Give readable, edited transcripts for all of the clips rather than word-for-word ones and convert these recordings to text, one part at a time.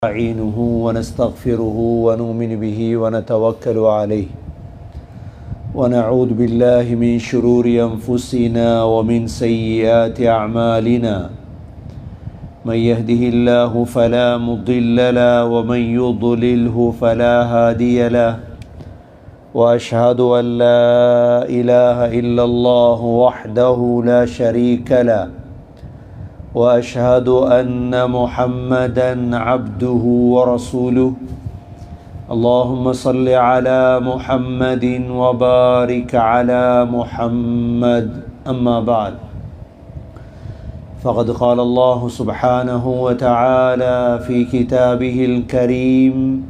نستعينه ونستغفره ونؤمن به ونتوكل عليه ونعوذ بالله من شرور أنفسنا ومن سيئات أعمالنا من يهده الله فلا مضل له ومن يضلله فلا هادي له وأشهد أن لا إله إلا الله وحده لا شريك له وأشهد أن محمدًا عبده ورسوله اللهم صل على محمد وبارك على محمد أما بعد فقد قال الله سبحانه وتعالى في كتابه الكريم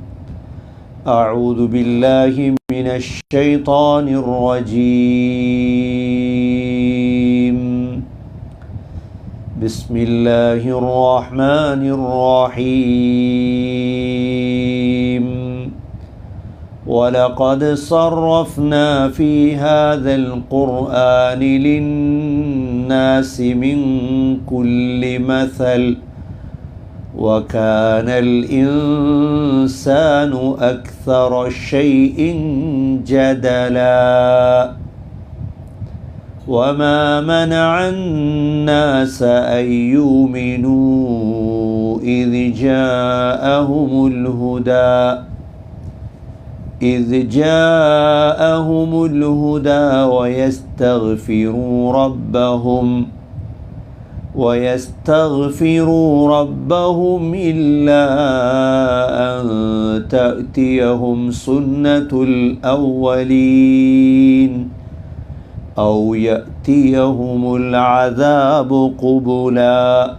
أعوذ بالله من الشيطان الرجيم بسم الله الرحمن الرحيم ولقد صرفنا في هذا القرآن للناس من كل مثل وكان الإنسان أكثر شيء جدلا وما منع الناس أن يؤمنوا إذ جاءهم الهدى ويستغفروا ربهم إلا أن تأتيهم سنة الأولين أو يأتيهم العذاب قبلا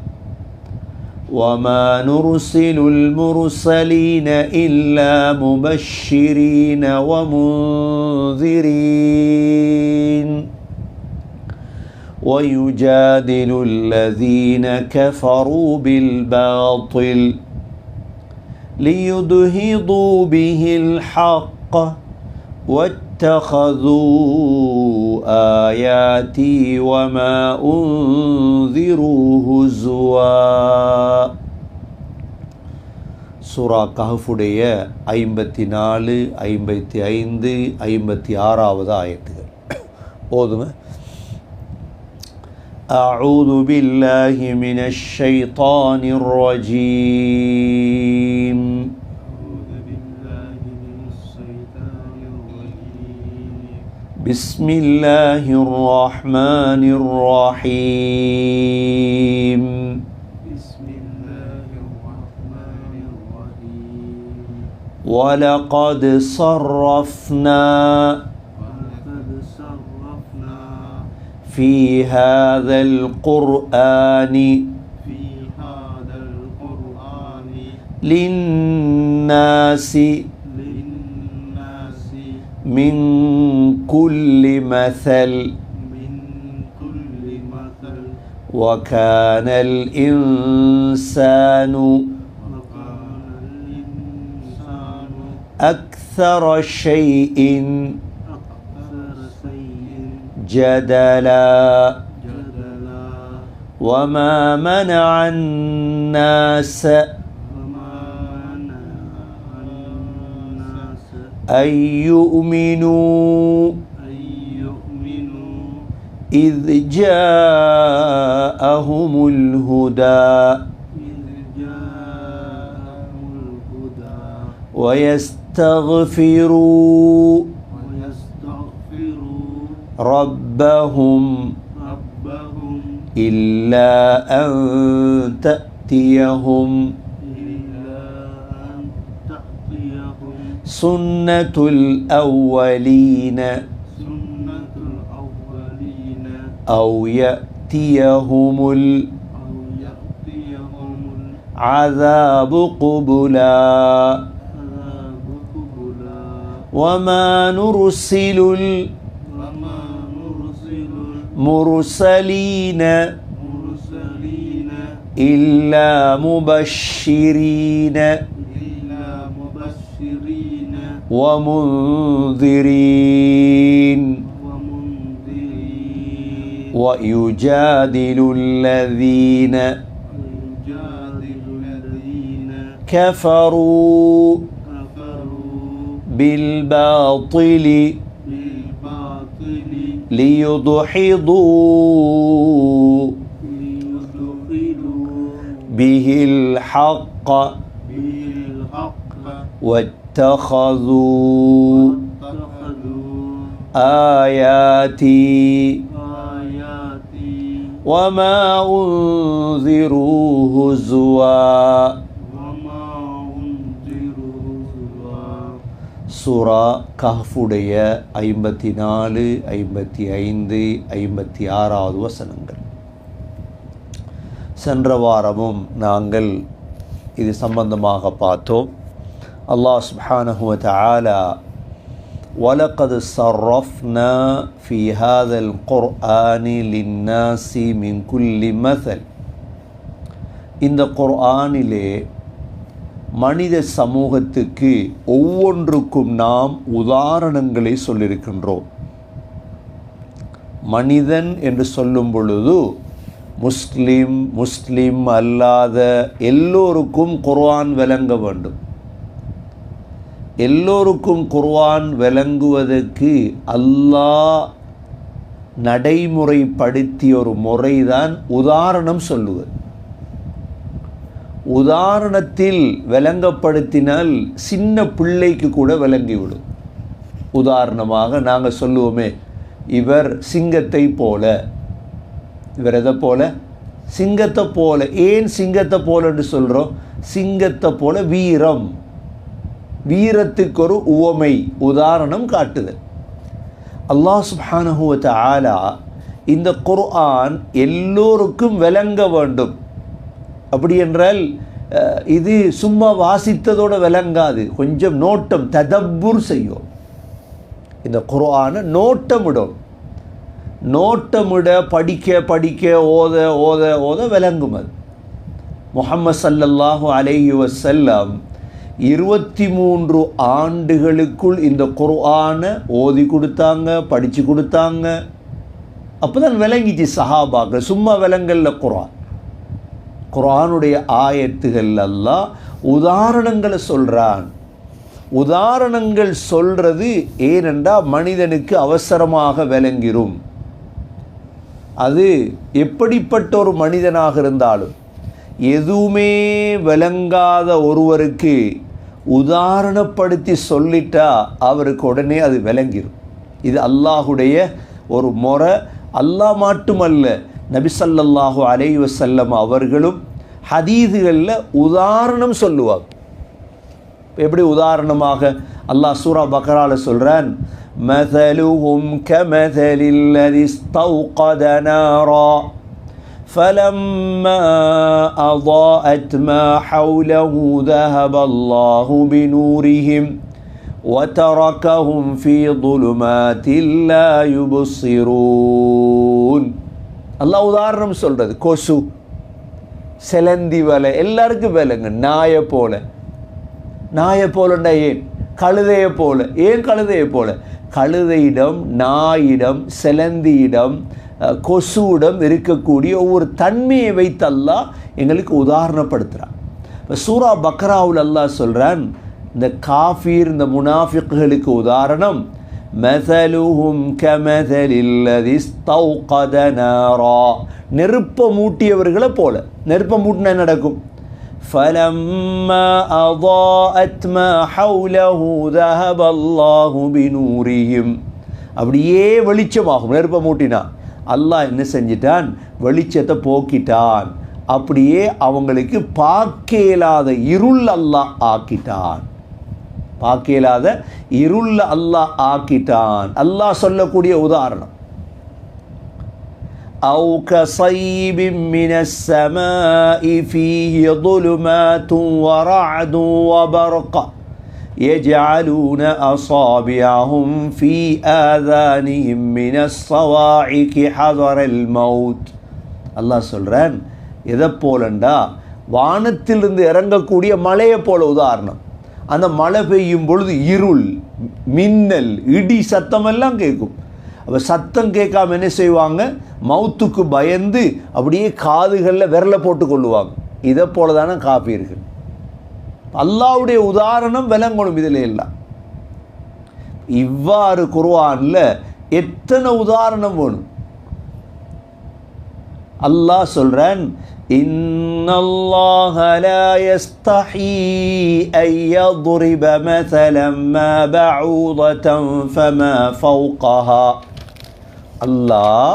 وما نرسل المرسلين إلا مبشرين ومنذرين ويجادل الذين كفروا بالباطل ليدحضوا به الحق واتخذوا آياتي وما أنذروا هزوا சூரா கஹ்ஃபுடைய 54, 55, 56வது ஆயத்துகள் ஓதுங்க. أعوذ بالله من الشيطان الرجيم بسم الله الرحمن الرحيم ولقد صرفنا في هذا القرآن للناس من كل مثل وكان الإنسان أكثر شيء جدلا وما منع الناس أن يؤمنوا إذ جاءهم الهدى ويستغفروا ربهم إلا أن تأتيهم سنة الأولين أو يأتيهم العذاب قبلا وما نرسل المرسلين إلا مبشرين ومنذرين ويجادل الذين كفروا بالباطل ليدحضوا به الحق واتخذوا آياتي وما أنذروا هزوا. சூரா கஹ்ஃபுடைய 54, 55, 56 வசனங்கள். சென்ற வாரமும் நாங்கள் இது சம்பந்தமாக பார்த்தோம். அல்லாஹ் சுப்ஹானஹு வ தஆலா وَلَقَدْ صَرَّفْنَا فِي هَذَا الْقُرْآنِ لِلنَّاسِ مِنْ كُلِّ مَثَلٍ. இந்த குர்ஆனிலே மனித சமூகத்துக்கு ஒவ்வொன்றுக்கும் நாம் உதாரணங்களை சொல்லியிருக்கின்றோம். மனிதன் என்று சொல்லும் பொழுது முஸ்லிம் அல்லாத எல்லோருக்கும் குர்ஆன் விளங்க வேண்டும். எல்லோருக்கும் குர்ஆன் விளங்குவதற்கு அல்லாஹ் நடைமுறைப்படுத்திய ஒரு முறைதான் உதாரணம் சொல்லுவது. உதாரணத்தில் விளங்கப்படுத்தினால் சின்ன பிள்ளைக்கு கூட விளங்கிவிடும். உதாரணமாக நாங்கள் சொல்லுவோமே, இவர் சிங்கத்தை போல. இவர் எதை போல? சிங்கத்தை போல. ஏன் சிங்கத்தை போல என்று சொல்கிறோம்? சிங்கத்தை போல வீரம், வீரத்துக்கு ஒரு உவமை, உதாரணம் காட்டுதல். அல்லாஹ் சுப்ஹானஹு வ தஆலா இந்த குர்ஆன் எல்லோருக்கும் விளங்க வேண்டும். அப்படி என்றால் இது சும்மா வாசித்ததோடு விளங்காது. கொஞ்சம் நோட்டம், ததப்புர் செய்யும். இந்த குர்ஆனை நோட்டமிடும். நோட்டமிட படிக்க படிக்க ஓத ஓத ஓத விளங்கும். அது முஹம்மது ஸல்லல்லாஹு அலைஹி வஸல்லம் 23 ஆண்டுகளுக்குள் இந்த குர்ஆனை ஓதி கொடுத்தாங்க, படித்து கொடுத்தாங்க. அப்போ தான் விளங்கிச்சு சஹாபாக்கள். சும்மா விளங்கல்ல குர்ஆன். குர்ஆனுடைய ஆயத்துகள் அல்லாஹ் உதாரணங்களை சொல்கிறான். உதாரணங்கள் சொல்கிறது ஏனென்றால் மனிதனுக்கு அவசரமாக விளங்கிரும். அது எப்படிப்பட்ட ஒரு மனிதனாக இருந்தாலும் எதுவுமே விளங்காத ஒருவருக்கு உதாரணப்படுத்தி சொல்லிட்டா அவருக்கு உடனே அது விளங்கிடும். இது அல்லாஹுடைய ஒரு முறை. அல்லாஹ் மட்டுமல்ல, நபி ஸல்லல்லாஹு அலைஹி வஸல்லம் அவர்களும் ஹதீதுகளில் உதாரணம் சொல்லுவாங்க. எப்படி உதாரணமாக அல்லாஹ் சூரா பக்ரால சொல்கிறான், மஸலுஹும் கமஸலில் லதி இஸ்தௌகத நாரா فلما أضاءت ما حوله ذهب الله بنورهم وتركهم في ظلمات لا يبصرون. அல்லாஹ் உதாரணம் சொல்கிறது. கொசு, செலந்தி வலை எல்லாருக்கும் வேலைங்க. நாயை போல. நாயை போலண்டா ஏன்? கழுதையை போல. ஏன் கழுதையை போல? கழுதையிடம், நாயிடம், செலந்தியிடம், கொசுவிடம் இருக்கக்கூடிய ஒவ்வொரு தன்மையை வைத்து அல்லாஹ் எங்களுக்கு உதாரணப்படுத்துகிறான். இப்போ சூரா பக்ராவுல் அல்லாஹ் சொல்கிறான், இந்த காஃபீர், இந்த முனாஃபிக்குகளுக்கு உதாரணம் மஸலுஹும் கமஸலில் லதி இஸ்தௌகத நாரா, நெருப்பை மூட்டியவர்களை போல. நெருப்பை மூட்டினா என்ன நடக்கும்? فَلَمَّا أَضَاءَتْ مَا حَوْلَهُ ذَهَبَ اللَّهُ بِنُورِهِمْ. அப்படியே வெளிச்சமாகும். நெருப்பை மூட்டினா அல்லாஹ் என்ன செஞ்சிட்டான்? வெளிச்சத்தை போக்கிட்டான். அப்படியே அவங்களுக்கு பார்க்கலாத இருள் அல்லாஹ் ஆக்கிட்டான். பார்க்கலாத இருள் அல்லாஹ் ஆக்கிட்டான். அல்லாஹ் சொல்லக்கூடிய உதாரணம், أو كصيب من السماء فيه ظلمات ورعد وبرق يجعلون أصابعهم في آذانهم من الصواعق حذر الموت. அல்லாஹ் சொல்கிறான், எதை போலண்டா வானத்திலிருந்து இறங்கக்கூடிய மழையை போல உதாரணம். அந்த மழை பெய்யும் பொழுது இருள், மின்னல், இடி சத்தமெல்லாம் கேட்கும். அப்போ சத்தம் கேட்காம என்ன செய்வாங்க? மவுத்துக்கு பயந்து அப்படியே காதுகளில் விரலை போட்டு கொள்ளுவாங்க. இதை போல தானே காஃபிர்கள். அல்லாஹ்வுடைய உதாரணம் விளங்கணும் இதில் எல்லாம். இவ்வாறு குர்ஆன்ல எத்தனை உதாரணம் வேணும். அல்லாஹ் சொல்றான், இன்னல்லாஹ லா யஸ்தஹீ அன் யضرب مثلا ما بعوضة فما فوقها. அல்லாஹ்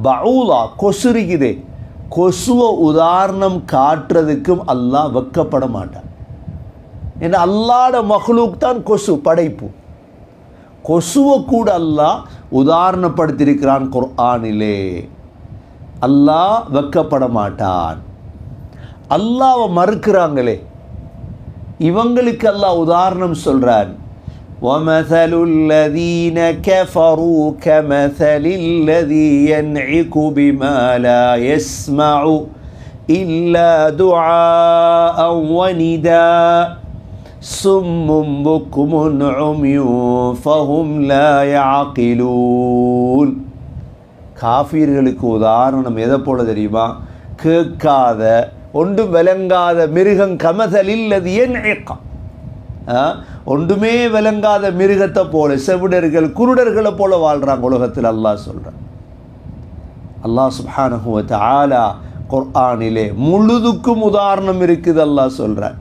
பஊலா கொசுரிக்குதே, கொசுவை உதாரணம் காட்டுறதுக்கும் அல்லாஹ் வெக்கப்பட மாட்டான். ஏன்னா அல்லாஹ்ட மக்லூக் தான் கொசு, படைப்பு. கொசுவை கூட அல்லாஹ் உதாரணப்படுத்தியிருக்கிறான் குர்ஆனிலே. அல்லாஹ் வெக்கப்பட மாட்டான். அல்லாஹ்வை மறுக்கிறாங்களே, இவங்களுக்கு அல்லாஹ் உதாரணம் சொல்றான். وَمَثَلُ الَّذِينَ كَفَرُوا كَمَثَلِ الَّذِي يَنْعِقُ بِمَا لَا يَسْمَعُ إِلَّا دُعَاءً وَنِدَاءً صُمٌّ بُكْمٌ عُمْيٌ فَهُمْ لَا يَعْقِلُونَ. காஃபிர்களுக்கு உதாரணம் எதை போல தெரியுமா? கேட்காத, ஒன்றும் விளங்காத மிருகம். கமதலில்லதி யன்இக, ஒன்றுமே விளங்காத மிருகத்தை போல, செவிடர்கள் குருடர்களை போல வாழ்றாங்க உலகத்தில். அல்லாஹ் சொல்றான். அல்லாஹ் சுப்ஹானஹு வ தஆலா குர்ஆனிலே முழுதுக்கும் உதாரணம் இருக்குது. அல்லாஹ் சொல்றான்,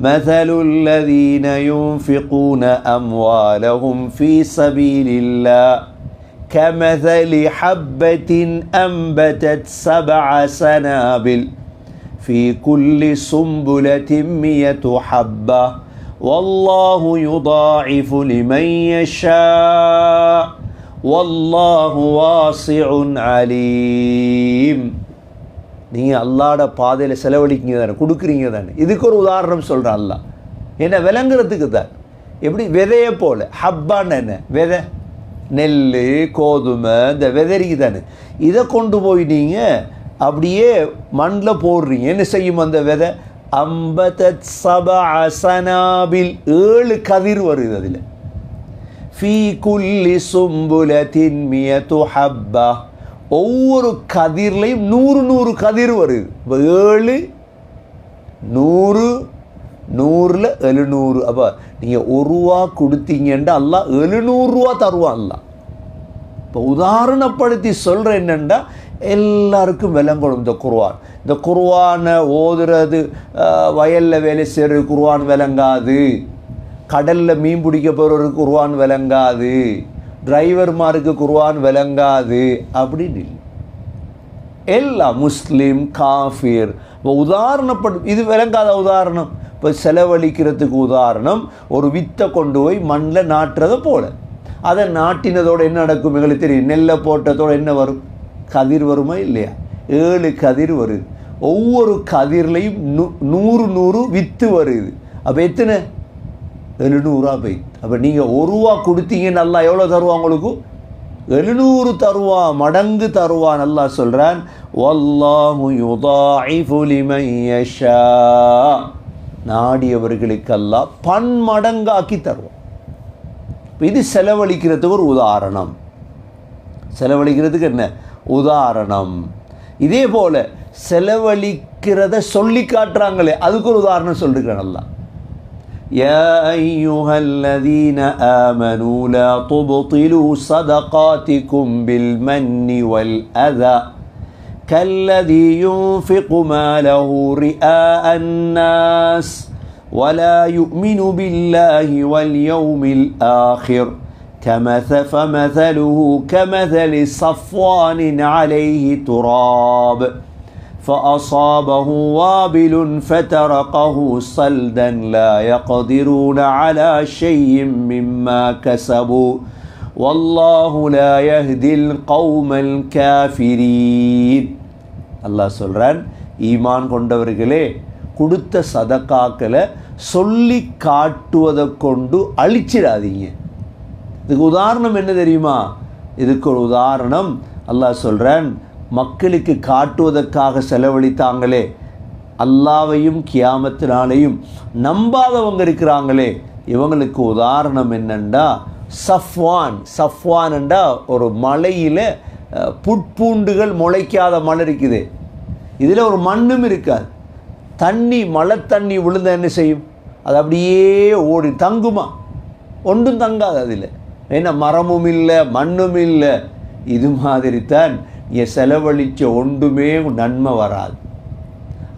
மஸலுல்லதீன யுன்ஃபிகூன அம்வாலஹும் ஃபீ ஸபீலில்லாஹ் கமஸலி ஹப்பத்தின் அம்பதத் சபஅ ஸனாபில் ஃபீ குல்லி சும்புலத்தின் மியத்து ஹப்பா வல்லாஹு யுதாஇஃபு லிமன் யஷா வல்லாஹு வாஸிஉன் அலீம். நீங்கள் அல்லாஹ்ட பாதையில் செலவழிக்கிங்க தானே, கொடுக்குறீங்க தானே. இதுக்கு ஒரு உதாரணம் சொல்கிறேன் அல்லாஹ், என்ன விளங்குறதுக்கு தான். எப்படி விதையை போல. ஹப்பான்னு என்ன? விதை, நெல், கோதுமை, இந்த விதைக்கு தானே. இதை கொண்டு போய் நீங்கள் அப்படியே மண்ணில் போடுறீங்க. என்ன செய்யும் அந்த விதை? அம்பதத் சபஅ ஸனாபில், 7 கதிர் வருது அதில். ஃபீ குல்லி சும்புலத்தின் மியத்து ஹப்பா, ஒவ்வொரு கதிர்லையும் 100 கதிர் வருது. 7 100 100ல் 700. அப்போ நீங்கள் ₹1 கொடுத்தீங்கன்ட்டு அல்லாஹ் 700 ரூபா தருவான் அல்லாஹ். இப்போ உதாரணப்படுத்தி சொல்கிறேன் என்னென்னா, எல்லாருக்கும் விளங்கணும் இந்த குர்ஆன். இந்த குர்ஆனை ஓதுறது, வயலில் வேலை செய்கிறது குர்ஆன் விளங்காது, கடலில் மீன் பிடிக்க போகிறவருக்கு குர்ஆன் விளங்காது, டிரைவர்மாருக்கு குர்ஆன் விளங்காது அப்படின்னு இல்லை. எல்லா முஸ்லீம் காஃபிர். இப்போ உதாரணப்படும், இது விளங்காத உதாரணம். இப்போ செலவழிக்கிறதுக்கு உதாரணம், ஒரு வித்தை கொண்டு போய் மண்ணில் நாட்டுறதை போல. அதை நாட்டினதோடு என்ன நடக்கும் எங்களுக்கு தெரியும். நெல்லை போட்டதோடு என்ன வரும்? கதிர் வருமா இல்லையா? 7 கதிர் வருது. ஒவ்வொரு கதிர்லையும் 100 வித்து வருது. அப்போ எத்தனை? 700 போய். அப்போ நீங்கள் ₹1 கொடுத்தீங்கன்னு அல்லாஹ் எவ்வளோ தருவான் உங்களுக்கு? 700 தருவான், மடங்கு தருவான். அல்லாஹ் சொல்கிறான், வல்லாஹு யுதாஇஃபு லிமன் யஷா, நாடியவர்களுக்கு அல்லாஹ் பன்மடங்காக்கி தருவான். இது செலவழிக்கிறதுக்கு ஒரு உதாரணம். செலவழிக்கிறதுக்கு என்ன உதாரணம்? இதே போல செலவழிக்கிறத சொல்லி காட்டுறாங்களே, அதுக்கு ஒரு உதாரணம் சொல்லிருக்கிறேன் அல்லாஹ். يا أيها الذين آمنوا لا تبطلوا صدقاتكم بالمن والأذى كالذي ينفق ماله رئاء الناس ولا يؤمن بالله واليوم الآخر فمثله كمثل صفوان عليه تراب فأصابه وابل فتركه صلدا لا يقدرون على شيء مما كسبوا والله لا يهدي القوم الكافرين. அல்லாஹ் சொல்றான், ஈமான் கொண்டவர்களே, கொடுத்த சதக்காக்களை சொல்லி காட்டுவதை கொண்டு அழிச்சிடாதீங்க. இதுக்கு உதாரணம் என்ன தெரியுமா? இதுக்கு ஒரு உதாரணம் அல்லாஹ் சொல்றான், மக்களுக்கு காட்டுவதற்காக செலவழித்தாங்களே, அல்லாவையும் கியாமத்தினாலையும் நம்பாதவங்க இருக்கிறாங்களே, இவங்களுக்கு உதாரணம் என்னண்டா சஃப்வான். சஃப்வான்ண்டா ஒரு மலையில் புட்பூண்டுகள் முளைக்காத மலை இருக்குது. இதில் ஒரு மண்ணும் இருக்காது. தண்ணி, மழை தண்ணி விழுந்த என்ன செய்யும்? அது அப்படியே ஓடி தங்குமா? ஒன்றும் தங்காது அதில். ஏன்னா மரமும் இல்லை, மண்ணும் இல்லை. இது மாதிரி தான் செலவழித்த ஒன்றுமே நன்மை வராது.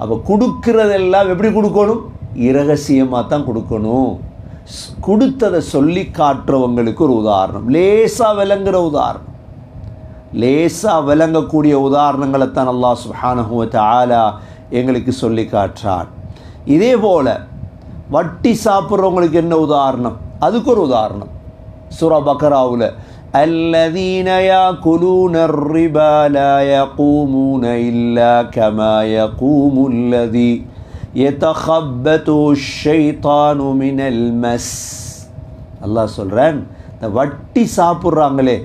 அப்போ கொடுக்கிறதெல்லாம் எப்படி கொடுக்கணும்? இரகசியமாக தான் கொடுக்கணும். கொடுத்ததை சொல்லி காட்டுறவங்களுக்கு ஒரு உதாரணம், லேசாக விளங்குற உதாரணம், லேசாக விளங்கக்கூடிய உதாரணங்களை தான் அல்லாஹ் சுப்ஹானஹு வ தஆலா எங்களுக்கு சொல்லி காட்டுறான். இதே போல் வட்டி சாப்பிட்றவங்களுக்கு என்ன உதாரணம்? அதுக்கு ஒரு உதாரணம் சூரா பக்ராவில், الذين يأكلون الربا لا يقومون إلا كما يقوم الذي يتخبطه الشيطان من المس. அல்லாஹ் சொல்கிறான், இந்த வட்டி சாப்பிட்றாங்களே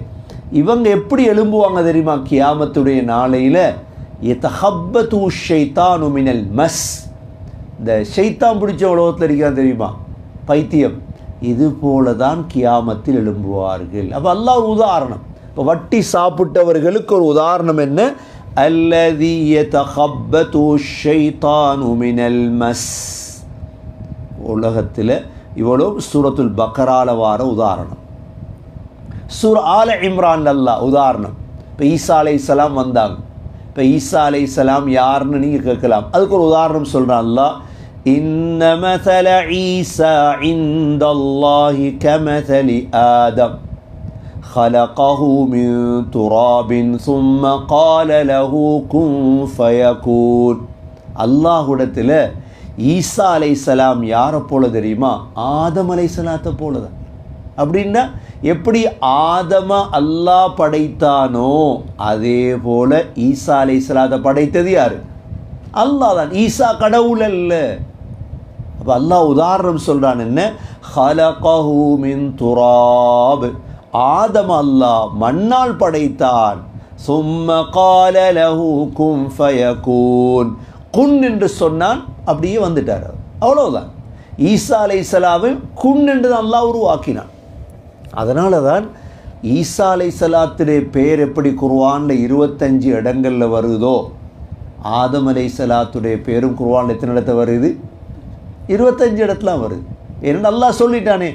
இவங்க எப்படி எழும்புவாங்க தெரியுமா? கியாமத்துடைய நாளையில் يتخبطه الشيطان من المس. இந்த ஷைத்தான் பிடிச்ச உலகத்தில் இருக்கிறான் தெரியுமா, பைத்தியம். இது போல தான் கியாமத்தில் எழும்புவார்கள். அப்போ அல்லாஹ் ஒரு உதாரணம். இப்போ வட்டி சாப்பிட்டவர்களுக்கு ஒரு உதாரணம் என்ன? அல்லதி யதகப்பது ஷைத்தானு மினல் மஸ். உலகத்தில் இவ்வளோ சூரத்துல் பக்ரால வார உதாரணம். சூரா ஆல இம்ரான் அல்லாஹ் உதாரணம். இப்போ ஈசா அலைஹிஸ்ஸலாம் வந்தாங்க. இப்போ ஈசா அலைஹிஸ்ஸலாம் யாருன்னு நீங்கள் கேட்கலாம். அதுக்கு ஒரு உதாரணம் சொல்கிறான் அல்லாஹ், إن مثل عيسى عند الله كمثل آدم خلقه من تراب ثم قال له كن فيكون. அல்லாஹ்விடத்தில் ஈசா அலைஹிஸ்ஸலாம் யாரை போல தெரியுமா? ஆதம் அலைஹிஸ்ஸலாத்தை போல தான். அப்படின்னா எப்படி ஆதம அல்லாஹ் படைத்தானோ அதே போல ஈசா அலைஹிஸ்ஸலாத்தை படைத்தது யார்? அல்லாஹ் தான். ஈசா கடவுள் அல்ல. அப்போ அல்லாஹ் உதாரணம் சொல்கிறான் என்ன? ஹலகஹு மின் துராப். ஆதம் அல்லாஹ் மண்ணால் படைத்தான். சும்ம கால லஹு குன் ஃபயகூன். குன் என்று சொன்னான், அப்படியே வந்துட்டார். அவ்வளவுதான். ஈசா அலைஹிஸ்ஸலாமை குன் என்று தான் அல்லாஹ் உருவாக்கினான். அதனால தான் ஈசா அலைஹிஸ்ஸலாத்துடைய பெயர் எப்படி குர்ஆனில் 25 இடங்களில் வருதோ, ஆதம் அலைஹிஸ்ஸலாத்துடைய பேரும் குர்ஆனில் எத்தனை இடத்துல வருது? 25 இடத்துல வருது. ஏன்னா அல்லாஹ் சொல்லிட்டானே,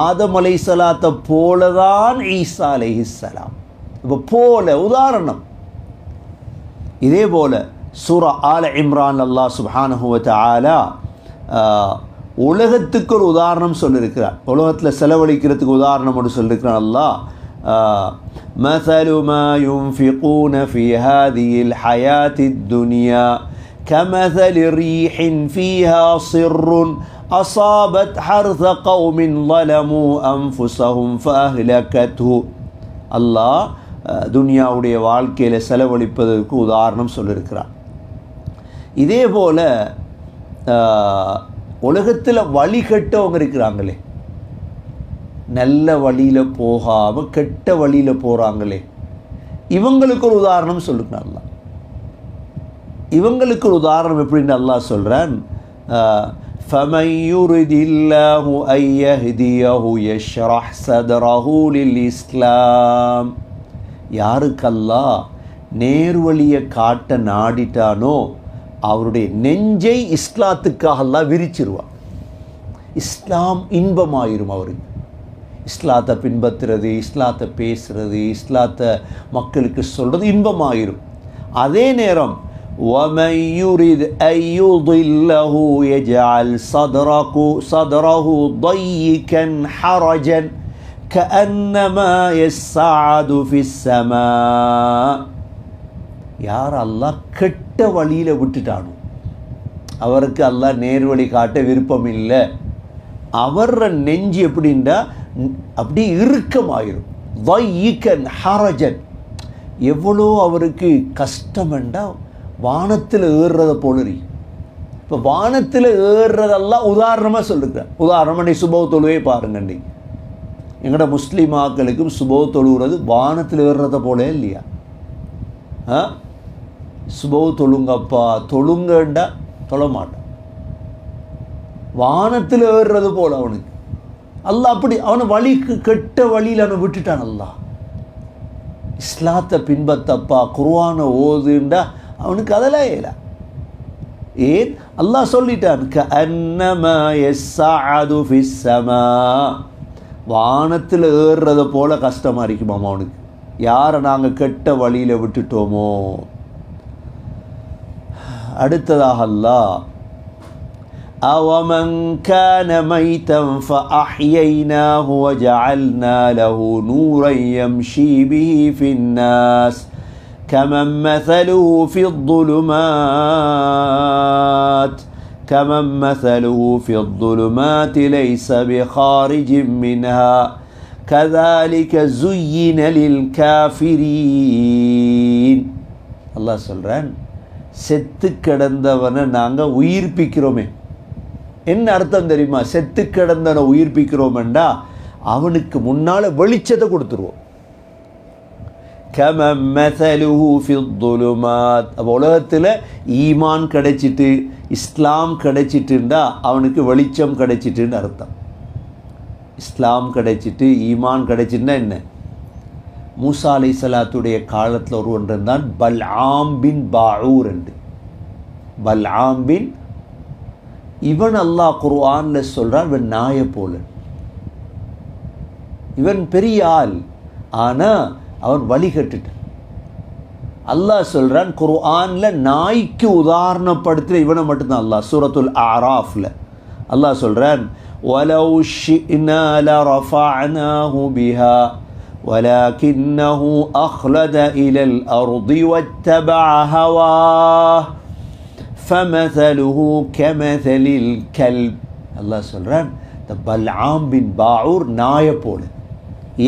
ஆதம் அலைஹிஸ்ஸலாத்தை போல தான் ஈசா அலைஹிஸ்ஸலாம். இப்போ போல உதாரணம். இதே போல் சூரா ஆல இம்ரான் அல்லாஹ் சுப்ஹானஹு வ தஆலா உலகத்துக்கு ஒரு உதாரணம் சொல்லியிருக்கிறார். உலகத்தில் செலவழிக்கிறதுக்கு உதாரணம் ஒன்று சொல்லியிருக்கிறான் அல்லாஹ். مثل ما ينفقون في هذه الحياة الدنيا كمثل ريح فيها صر أصابت حرث قوم ظلموا أنفسهم فأهلكته. அல்லாஹ் துனியாவுடைய வாழ்க்கையில் செலவழிப்பதற்கு உதாரணம் சொல்லியிருக்கிறார். இதே போல் உலகத்தில் வழி கெட்டவங்க இருக்கிறாங்களே, நல்ல வழியில் போகாமல் கெட்ட வழியில் போகிறாங்களே, இவங்களுக்கு ஒரு உதாரணம் சொல்லிருக்கிறான் அல்லாஹ். இவங்களுக்கு ஒரு உதாரணம் எப்படின்னு அல்லாஹ் சொல்கிறான், فَمَنْ يُرِدِ اللَّهُ أَنْ يَهْدِيَهُ يَشْرَحْ صَدْرَهُ لِلْإِسْلَامِ. யாருக்கு அல்லாஹ் நேர்வழியை காட்ட நாடிட்டானோ அவருடைய நெஞ்சை இஸ்லாத்துக்காக அல்லாஹ் விரிச்சிருவான். இஸ்லாம் இன்பமாயிரும் அவருக்கு. இஸ்லாத்தை பின்பற்றுறது, இஸ்லாத்தை பேசுகிறது, இஸ்லாத்தை மக்களுக்கு சொல்கிறது இன்பமாயிரும். அதே நேரம் وَمَنْ يُرِدْ أَنْ يُضِلَّهُ يَجْعَلْ صَدْرَهُ ضَيِّقًا حَرَجًا كَأَنَّمَا يَصَّعَّدُ فِي السَّمَاءِ. யார் அல்லாஹ் கெட்ட வழியில் விட்டுட்டானோ அவருக்கு அல்லாஹ் நேர்வழி காட்ட விருப்பம் இல்லை. அவர் நெஞ்சு எப்படின்னா அப்படி இறுக்கமாயிரும். ضَيِّقًا حَرَجًا. எவ்வளோ அவருக்கு கஷ்டமெண்டா வானத்தில் ஏறுறதை போல இருக்கு. இப்போ வானத்தில் ஏறுறதெல்லாம் உதாரணமாக சொல்லிருக்கிறேன். உதாரணமாக நீ சுபவ தொழுவே பாருங்கண்டி, எங்கள்ட முஸ்லீமாக்களுக்கும் சுபவ தொழுகிறது வானத்தில் ஏறுறத போல இல்லையா? சுபவ தொழுங்கப்பா, தொழுங்கண்டா தொழ மாட்டான். வானத்தில் ஏறுறது போல் அவனுக்கு அல்லாஹ் அப்படி அவனை வழிக்கு கெட்ட வழியில் அவனை விட்டுட்டான் அல்லாஹ். இஸ்லாத்தை பின்பத்தப்பா, குர்ஆனை ஓதுண்டா அவனுக்கு அதெல்லாம் ஏல. ஏன்? அல்லாஹ் சொல்லிட்டான், கஅன்னமா யஸ்ஸஅது ஃபிஸ் ஸமா, வானத்தில் ஏறுறதை போல கஷ்டமாக இருக்குமாம் அவனுக்கு, யாரை நாங்கள் கெட்ட வழியில் விட்டுட்டோமோ. அடுத்ததாக அல்லாஹ் أَوَمَنْ كَانَ مَيْتًا فَأَحْيَيْنَاهُ وَجَعَلْنَا لَهُ نُورًا يَمْشِي بِهِ فِي النَّاسِ كَمَنْ مَثَلُهُ فِي الظُّلُمَاتِ لَيْسَ بِخَارِجٍ مِنْهَا كَذَلِكَ زُيِّنَ لِلْكَافِرِينَ. அல்லாஹ் சொல்கிறான், செத்து கிடந்தவனை நாங்கள் உயிர்ப்பிக்கிறோமே. என்ன அர்த்தம் தெரியுமா? செத்து கிடந்தவனை உயிர்ப்பிக்கிறோம்டா அவனுக்கு முன்னால் வெளிச்சத்தை கொடுத்துருவோம். கமன் மஸலுஹு ஃபில்-ظுலுமாத், அப்போ உலகத்தில் ஈமான் கிடைச்சிட்டு இஸ்லாம் கிடைச்சிட்டுண்டா அவனுக்கு வெளிச்சம் கிடைச்சிட்டுன்னு அர்த்தம். இஸ்லாம் கிடைச்சிட்டு ஈமான் கிடைச்சிட்டுனா என்ன? மூசா அலைஹிஸ்ஸலாத்துடைய காலத்தில் ஒருவன் இருந்தான், பல்ஆம் பின் பாஊர் என்று. பல்ஆம் பின், இவன் அல்லாஹ் குர்ஆனில் சொல்கிறான், இவன் நாயை போல, இவன் பெரிய ஆள், ஆனால் அவன் வழிகட்டுட்டான். அல்லாஹ் சொல்கிறான் குர்ஆனில் நாய்க்கு உதாரணப்படுத்துகிற இவனை மட்டும்தான். அல்லாஹ் சூரத்துல் அராஃபில் அல்லாஹ் சொல்கிறான், வலவ் ஷி'னா லரஃபஅனாஹு பிஹா ولكنه أخلد إلى الأرض واتبع هواه فمثله كمثل الكلب. அல்லாஹ் சொல்கிறான், இந்த பல்ஆம் பின் பாஊர் நாயை போல.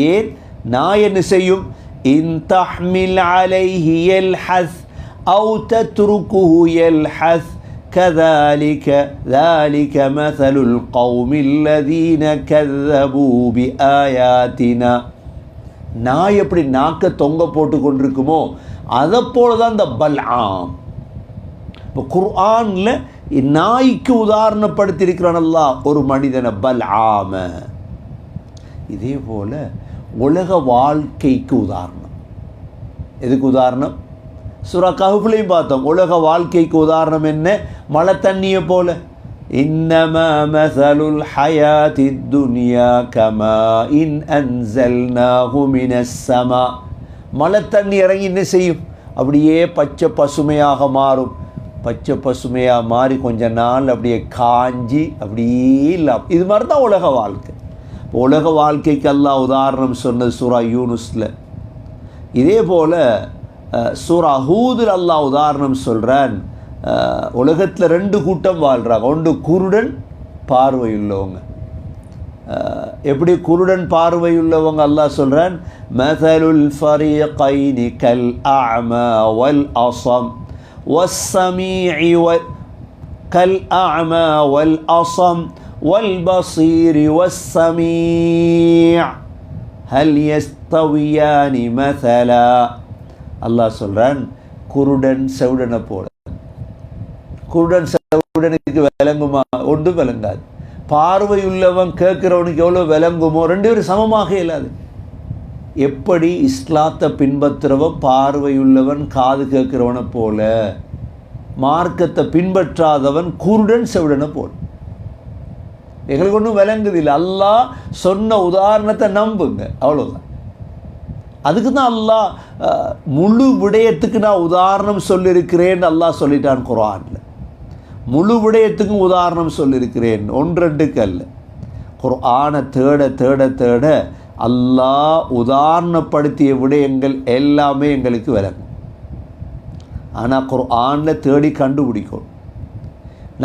ஏன் நாய் என்ன செய்யும்? இன் தஹ்மில் அலைஹி யல்ஹஸ் அவு தத்ருகுஹு யல்ஹஸ் كذلك ذلك مثل القوم الذين كذبوا بآياتنا. நாய் எப்படி நாக்க தொங்க போட்டு கொண்டிருக்குமோ அதை போல தான் இந்த பல்ஆம். இப்போ குர்ஆனில் நாய்க்கு உதாரணப்படுத்தியிருக்கிறான் அல்லாஹ் ஒரு மனிதனை, பல்ஆம. இதே போல் உலக வாழ்க்கைக்கு உதாரணம். எதுக்கு உதாரணம்? சூரா கஹ்ஃப்லையும் பார்த்தோம். உலக வாழ்க்கைக்கு உதாரணம் என்ன? மழை தண்ணியை போல. இன்னமா மஸலுல் ஹயாத்தித் துன்யா கமாஇன் அன்ஸல்னாஹு மினஸ் ஸமா. மழை தண்ணி இறங்கி என்ன செய்யும்? அப்படியே பச்சை பசுமையாக மாறும். பச்சை பசுமையாக மாறி கொஞ்ச நாள் அப்படியே காஞ்சி அப்படியே இல்லை. இது மாதிரி தான் உலக வாழ்க்கை. உலக வாழ்க்கைக்கு அல்லாஹ் உதாரணம் சொன்னது சூரா யூனுஸில். இதே போல் சூரா ஹூதில் அல்லாஹ் உதாரணம் சொல்கிறான். உலகத்தில் ரெண்டு கூட்டம் வாழ்கிறாங்க. ஒன்று குருடன், பார்வையுள்ளவங்க. எப்படி குருடன் பார்வையுள்ளவங்க? அல்லாஹ் சொல்கிறான், மஸலுல் ஃபரீகைனி கல் அஅமா வல் அஸம் வஸ்ஸமீஇ கல் அஅமா வல் அஸம் வல் பஸீரி வஸ்ஸமீஅ ஹல் யஸ்தவியானி மஸலா. அல்லாஹ் சொல்கிறான், குருடன் செவிடனை போல. குருடன் செவிடனுக்கு விளங்குமா? ஒன்றும் விளங்காது. பார்வையுள்ளவன் கேட்குறவனுக்கு எவ்வளோ விளங்குமோ? ரெண்டு பேரும் சமமாக இயலாது. எப்படி இஸ்லாத்தை பின்பற்றுறவன் பார்வையுள்ளவன் காது கேட்குறவனை போல, மார்க்கத்தை பின்பற்றாதவன் குருடன் செவிடனை போல. எங்களுக்கு ஒன்றும் விளங்குது இல்லை. அல்லாஹ் சொன்ன உதாரணத்தை நம்புங்க, அவ்வளோதான். அதுக்கு தான் அல்லாஹ் முழு விடயத்துக்கு நான் உதாரணம் சொல்லியிருக்கிறேன்னு அல்லாஹ் சொல்லிட்டான் குர்ஆனில். முழு விடயத்துக்கும் உதாரணம் சொல்லியிருக்கிறேன், ஒன்றெண்டுக்கு அல்ல. குர்ஆனை தேட தேட தேட அல்லாஹ் உதாரணப்படுத்திய விடயங்கள் எல்லாமே எங்களுக்கு விளங்கும். ஆனால் குர்ஆனில் தேடி கண்டுபிடிக்கணும்.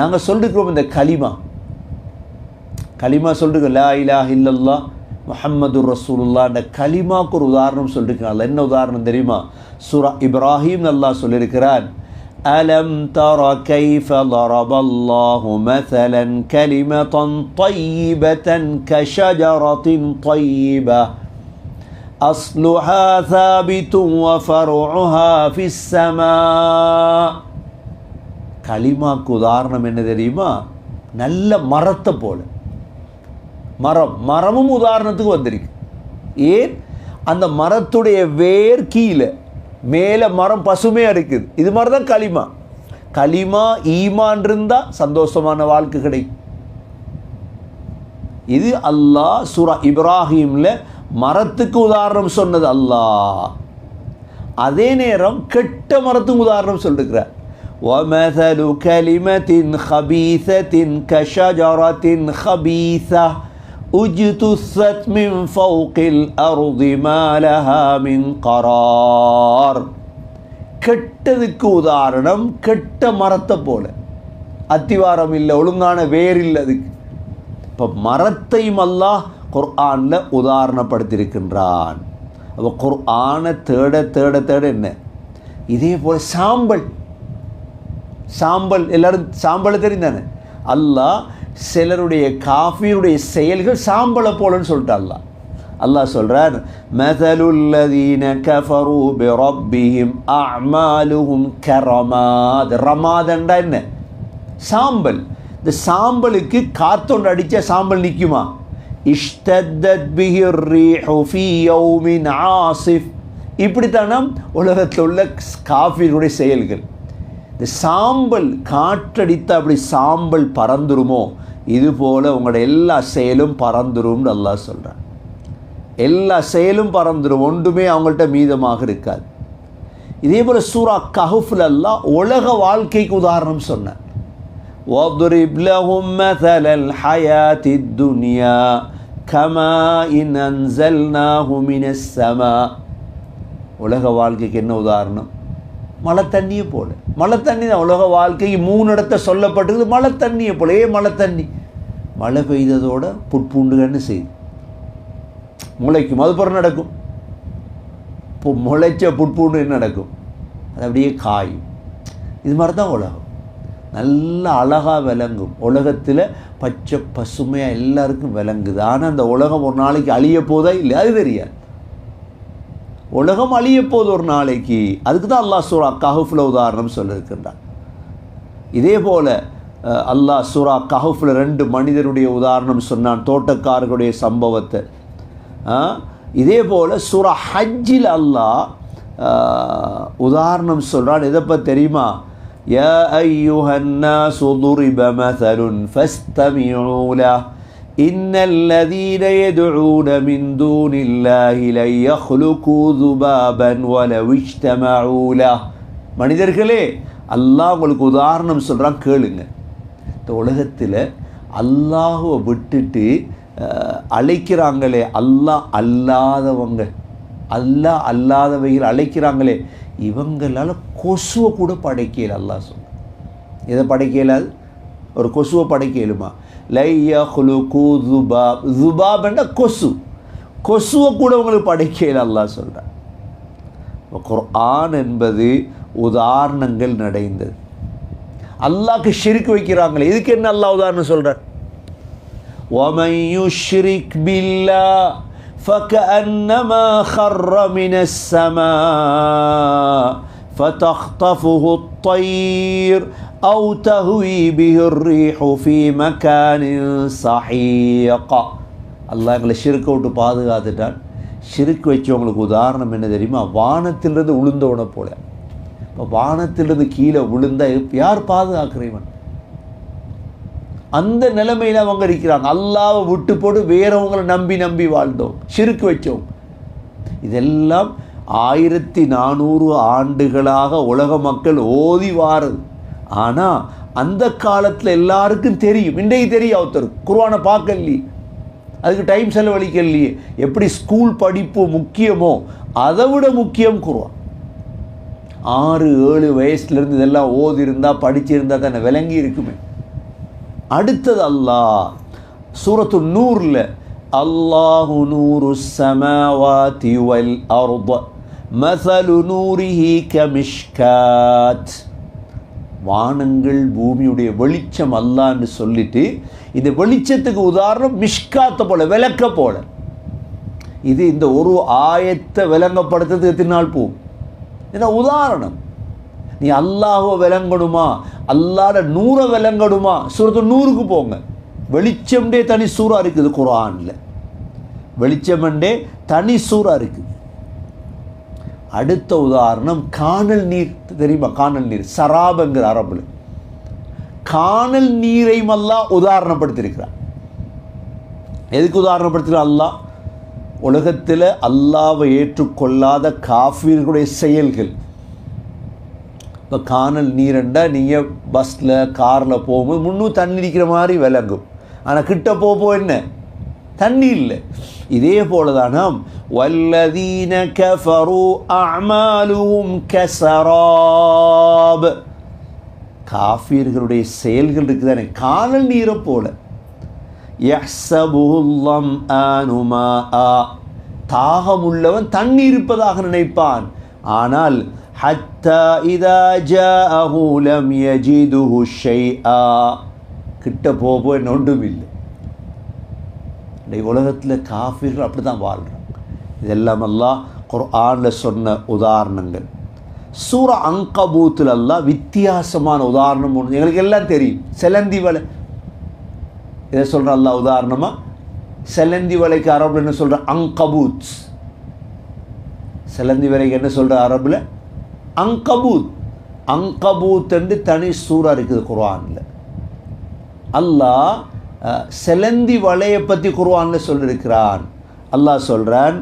நாங்கள் சொல்லிருக்கிறோம் இந்த கலிமா சொல்லிருக்கோம், லா இலாஹ இல்லல்லாஹ் முஹம்மது ரசூலுல்லாஹ். அந்த கலிமாவுக்கு ஒரு உதாரணம் சொல்லியிருக்கிறான். என்ன உதாரணம் தெரியுமா? சூரா இப்ராஹிம் அல்லாஹ் சொல்லியிருக்கிறான், அலம் தர கைஃப ضربல்லாஹு மஸலன் கலிமத்தன் طيبةً கஷஜரத்தின் طيبة அஸ்லுஹா ஸாபித்துன் வஃபர்உஹா ஃபிஸ் ஸமா. கலிமாவுக்கு உதாரணம் என்ன தெரியுமா? நல்ல மரத்தை போல. மரமும் உதாரணத்துக்கு வந்திருக்கு. ஏன்? அந்த மரத்துடைய வேர் கீழே, மேலே மரம் பசுமையாக இருக்குது. இது மாதிரி தான் களிமா. கலிமா ஈமான் இருந்தால் சந்தோஷமான வாழ்க்கை கிடைக்கும். இது அல்லாஹ் சூரா இப்ராஹிமில் மரத்துக்கு உதாரணம் சொன்னது அல்லாஹ். அதே நேரம் கெட்ட மரத்துக்கு உதாரணம் சொல்லிருக்கிறார். وَمَثَلُ كَلِمَةٍ خَبِيثَةٍ كَشَجَرَةٍ خَبِيثَةٍ اجْتُثَّتْ مِنْ فَوْقِ الْأَرْضِ مَا لَهَا مِنْ قَرَارٍ. கெட்டதுக்கு உதாரணம் கெட்ட மரத்தை போல, அத்திவாரம் இல்லை, ஒழுங்கான வேர் இல்லை அதுக்கு. இப்போ மரத்தையும் அல்லாஹ் குர்ஆனில் உதாரணப்படுத்தியிருக்கின்றான். அப்போ குர்ஆனை தேட தேட தேட என்ன, இதே போல் சாம்பல் எல்லாரும் சாம்பலை தெரிந்தானே, அல்லாஹ் சிலருடைய காஃபிருடைய செயல்கள் சாம்பலை போலன்னு சொல்லிட்டு அல்லாஹ் சொல்கிறார், மதலுல்லதீன கஃபரு பிரப்பிஹிம் அஅமாலுஹும் கரமாத். ரமாதண்டா என்ன, சாம்பல். இந்த சாம்பலுக்கு காத்தொண்டு அடித்தா சாம்பல் நிற்குமா? இஷ்தத்தத் பிஹி ர்ரீஹு ஃபீ யௌமின் ஆசிஃப். இப்படித்தானா உலகத்தில் உள்ள காஃபிருடைய செயல்கள். இந்த சாம்பல் காற்றடித்த அப்படி சாம்பல் பறந்துருமோ, இதுபோல் உங்களோட எல்லா செயலும் பறந்துரும்னு அல்லாஹ் சொல்கிறான். எல்லா செயலும் பறந்துடும், ஒன்றுமே அவங்கள்ட்ட மீதமாக இருக்காது. இதே போல் சூரா கஹ்ஃப்ல அல்லாஹ் உலக வாழ்க்கைக்கு உதாரணம் சொன்னார். وَاضْرِبْ لَهُمْ مَثَلَ الْحَيَاةِ الدُّنْيَا كَمَاءٍ أَنزَلْنَاهُ مِنَ السَّمَاءِ. உலக வாழ்க்கைக்கு என்ன உதாரணம்? மழை தண்ணியை போல. மழை தண்ணி தான் உலக வாழ்க்கைக்கு 3 இடத்த சொல்லப்பட்டிருக்கு. மழை தண்ணியை போல. மழை தண்ணி மழை பெய்ததோட புட்பூண்டுகன்னு செய்யுது, முளைக்கும், அது பிறகு நடக்கும். இப்போ முளைச்ச புட்பூண்டு என்ன நடக்கும்? அது அப்படியே காயும். இது மாதிரி தான் உலகம். நல்ல அழகாக விளங்கும். உலகத்தில் பச்சை பசுமையாக எல்லாருக்கும் விளங்குது. ஆனால் அந்த உலகம் ஒரு நாளைக்கு அழிய போதா இல்லை, அது தெரியாது. உலகம் அழிய போது ஒரு நாளைக்கு. அதுக்கு தான் அல்லாஹ் சூரா கஹ்ஃப்ல உதாரணம் சொல்லியிருக்கின்றான். இதே போல் அல்லாஹ் சூரா கஹ்ஃப்ல 2 மனிதருடைய உதாரணம் சொன்னான், தோட்டக்காரர்களுடைய சம்பவத்தை. இதே போல் சூரா ஹஜ்ஜில் அல்லாஹ் உதாரணம் சொல்கிறான். எதை பற்றி தெரியுமா? யா அய்யுஹன்னாஸு ضُرِبَ مَثَلٌ فَاسْتَمِعُوا لَهُ إِنَّ الَّذِينَ يَدْعُونَ مِن دُونِ اللَّهِ لَن يَخْلُقُوا ذُبَابًا وَلَوِ اجْتَمَعُوا لَهُ. மனிதர்களே, அல்லாஹ் உங்களுக்கு உதாரணம் சொல்கிறான், கேளுங்க. இந்த உலகத்தில் அல்லாஹுவை விட்டுட்டு அழைக்கிறாங்களே, அல்லாஹ் அல்லாதவைகள் அழைக்கிறாங்களே, இவங்களால் கொசுவை கூட படைக்கல. அல்லாஹ் சொல்ல, எதை படைக்கலாது? ஒரு கொசுவை படைக்கலுமா? லையஹ்லுகு ذுபாப். ذுபாப்னா கொசுவை கூட உங்களுக்கு படைக்கல அல்லாஹ் சொல்கிறான். குர்ஆன் என்பது உதாரணங்கள் நிறைந்தது. அல்லாஹ்க்கு ஷிர்க் வைக்கிறாங்களே, இதுக்கு என்ன அல்லாஹ் உதாரணம் சொல்கிறார்? وَمَنْ يُشْرِكْ بِاللَّهِ فَكَأَنَّمَا خَرَّ مِنَ السَّمَاءِ فَتَخْطَفُهُ الطَّيْرُ أَوْ تَهْوِي بِهِ الرِّيحُ فِي مَكَانٍ سَحِيقٍ. அல்லாஹ் எங்களை ஷிர்க்கை விட்டு பாதுகாத்துட்டான். ஷிர்க் வச்சவங்களுக்கு உதாரணம் என்ன தெரியுமா? வானத்திலிருந்து விழுந்தவனை போல. இப்போ வானத்திலிருந்து கீழே விழுந்தா யார் பாதுகாக்கிறவன்? அந்த நிலைமையில் அவங்க இருக்கிறாங்க. அல்லாஹ்வை விட்டு போட்டு வேறவங்களை நம்பி வாழ்ந்தோம், ஷிர்க் வச்சோம். இதெல்லாம் 1400 ஆண்டுகளாக உலக மக்கள் ஓதி வாரது. ஆனால் அந்த காலத்தில் எல்லாருக்கும் தெரியும். இன்றைக்கு தெரியும். ஒருத்தர் குர்ஆனை பார்க்கலையே, அதுக்கு டைம் செலவழிக்கலையே. எப்படி ஸ்கூல் படிப்பு முக்கியமோ அதை விட முக்கியம் குர்ஆன். 6-7 வயசுலேருந்து இதெல்லாம் ஓதி இருந்தால் படிச்சிருந்தால் தானே விளங்கி இருக்குமே. அடுத்தது அல்லாஹ் சூரத்து நூரில், அல்லாஹு நூரு ஸமாவாதி வல் அர்த மஸலு நூரிஹி கமிஷ்காத். வானங்கள் பூமியுடைய வெளிச்சம் அல்லான்னு சொல்லிட்டு, இந்த வெளிச்சத்துக்கு உதாரணம் மிஷ்காத்தை போல, விளக்க போல. இது இந்த ஒரு ஆயத்தை விளங்கப்படுத்துறதுக்கு எத்தனை நாள் போகும்? ஏன்னா உதாரணம். நீ அல்லாஹ்வை விளங்கணுமா, அல்லாஹ்ட நூரை விளங்கணுமா, சூரத்து நூறுக்கு போங்க. வெளிச்சம்டே தனி சூறா இருக்குது குர்ஆனில். வெளிச்சம்டே தனி சூறா இருக்குது. அடுத்த உதாரணம் காணல் நீர். தெரியுமா காணல் நீர்? சராபங்கிற அரபுல காணல் நீரையும் அல்லாஹ் உதாரணப்படுத்தியிருக்கிறார். எதுக்கு உதாரணப்படுத்துகிறார் அல்லாஹ்? உலகத்தில் அல்லாஹ்வை ஏற்றுக்கொள்ளாத காஃபிர்களுடைய செயல்கள். இப்போ காணல் நீரண்டா நீங்கள் பஸ்ஸில் காரில் போகும்போது முன்னும் தண்ணி இருக்கிற மாதிரி விளங்கும், ஆனால் கிட்ட போக என்ன தண்ணி இல்லை. இதே போல தானாம் வல்லதீன கஃபரு அஅமாலுஹும் கஸராப். காஃபிர்களுடைய செயல்கள் இருக்குதானே காணல் நீரை போல. யஹ்ஸபுஹுல் ظمآن ماء. தாகமுள்ளவன் தண்ணி இருப்பதாக நினைப்பான், ஆனால் ஹத்தா இதா ஜாஅஹு லம் யஜிதுஹு ஷைஆ. கிட்ட போக ஒன்றும் இல்லை. உலகத்தில் காஃபிர்கள் அப்படி தான் வாழ்கிறாங்க. இதெல்லாம் அல்லாஹ் குர்ஆனில் சொன்ன உதாரணங்கள். சூரா அன்கபூத்தில் அல்லாஹ் வித்தியாசமான உதாரணம் ஒன்று எங்களுக்கு எல்லாம் தெரியும். செலந்தி வலை இதை சொல்கிற அல்லாஹ் உதாரணமாக. செலந்தி வலைக்கு அரபில் என்ன சொல்கிற? அன்கபூத். செலந்தி வலைக்கு என்ன சொல்கிற அரபில்? அன்கபூத். அன்கபூத் என்று தனி சூறா இருக்குது குர்ஆனில். அல்லாஹ் செலந்தி வலையை பற்றி குர்ஆனில் சொல்லியிருக்கிறான். அல்லாஹ் சொல்கிறான்,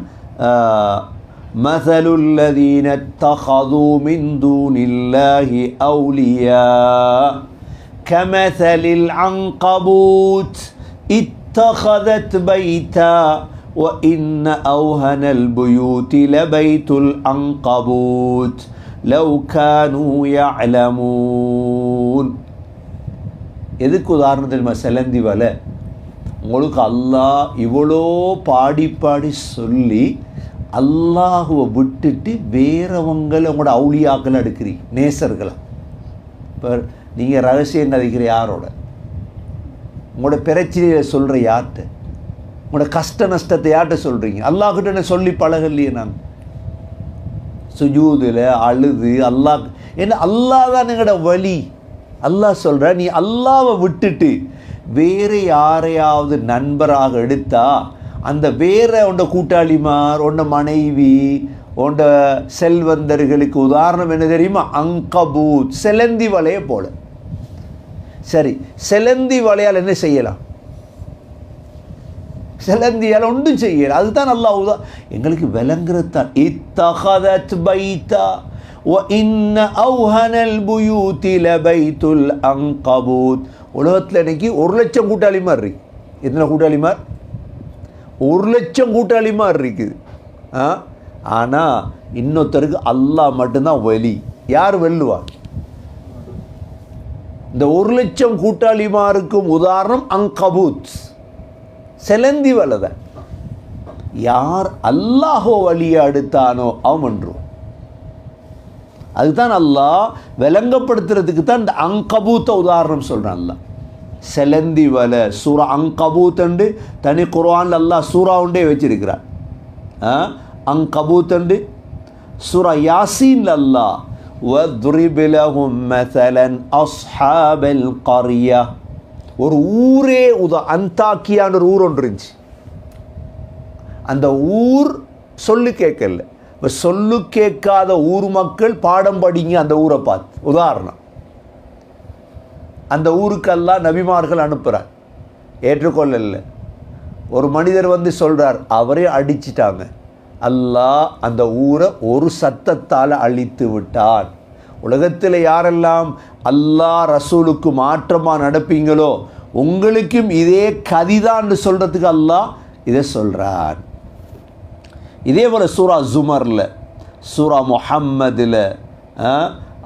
مثل الذين اتخذوا من دون الله أولياء كمثل العنكبوت اتخذت بيتا وإن أوهن البيوت لبيت العنكبوت لو كانوا يعلمون. எதுக்கு உதாரணம் தெரியுமா? செலந்தி வலை. உங்களுக்கு அல்லாஹ் இவ்வளோ பாடி பாடி சொல்லி அல்லாஹுவை விட்டுட்டு வேறவங்களை உங்களோட அவுளியாக்களை எடுக்கிறீங்க, நேசர்களை. இப்போ நீங்கள் ரகசியம் கதைக்கிற யாரோட? உங்களோட பிரச்சனையை சொல்கிற யார்கிட்ட? உங்களோட கஷ்ட நஷ்டத்தை யார்கிட்ட சொல்கிறீங்க? அல்லாஹ்கிட்ட என்ன சொல்லி பழகலையே நான்? சுஜூதில் அழுது அல்லாஹ் என்ன? அல்லாஹ் தான் எங்களோட வழி. அல்லாஹ் சொல்கிற நீ அல்லாஹ்வை விட்டுட்டு வேறு யாரையாவது நண்பராக எடுத்தா அந்த வேற உண்ட கூட்டாளிமார், உண்ட மனைவி, உண்ட செல்வந்தர்களுக்கு உதாரணம் என்ன தெரியுமா? அன்கபூத், செலந்தி வலையை போல. சரி, செலந்தி வலையால் என்ன செய்யலாம்? செலந்தியால் ஒன்றும் செய்யலாம். அதுதான் அல்லாஹ் எங்களுக்கு விளங்குறதான். இத்தகதத் பைத்தா وَإِنَّ أَوْهَنَ الْبُيُوتِ لَبَيْتُ الْعَنْكَبُوتِ. உலகத்தில் இன்னைக்கு 1,00,000 கூட்டாளிமார் இருக்கு. எத்தனை கூட்டாளிமார்? 1,00,000 கூட்டாளிமார் இருக்குது. ஆனால் இன்னொருத்தருக்கு அல்லாஹ் மட்டும்தான் வலி. யார் வெல்லுவார்? இந்த 1,00,000 கூட்டாளிமாருக்கும் உதாரணம் அன்கபூத், செலந்தி வலை தான். யார் அல்லாஹோ வழியை அடுத்தானோ அவன் வென்றுவான். அதுதான் அல்லாஹ் விளங்கப்படுத்துறதுக்கு தான் இந்த அன்கபூத்தை உதாரணம் சொல்கிறான். அல்லாஹ் செலந்தி வலை சூரா அன்கபூத் என்று தனி குர்ஆனில் அல்லாஹ் சூரா உண்டே வச்சிருக்கிறார். அன்கபூத் என்று சூரா யாசீன் அல்லாஹ் வத்ரிப் லஹும் மஸலன் அஸ்ஹாபல் கர்யா. ஒரு ஊரே அந்தாக்கியான ஒரு ஊர் ஒன்று இருந்துச்சு. அந்த ஊர் சொல்லு கேட்கல. இப்போ சொல்லு கேட்காத ஊர் மக்கள் பாடம் படிங்க அந்த ஊரை பார்த்து. உதாரணம், அந்த ஊருக்கு எல்லாம் நபிமார்கள் அனுப்புகிறார், ஏற்றுக்கொள்ளல. ஒரு மனிதர் வந்து சொல்கிறார், அவரே அடிச்சிட்டாங்க. அல்லாஹ் அந்த ஊரை ஒரு சத்தத்தால் அழித்து விட்டார். உலகத்தில் யாரெல்லாம் அல்லாஹ் ரசூலுக்கு மாற்றமாக நடப்பீங்களோ உங்களுக்கும் இதே கதிதான்னு சொல்கிறதுக்கு அல்லாஹ் இதை சொல்கிறார். இதே போல் சூரா ஜுமரில், சூரா முஹம்மதில்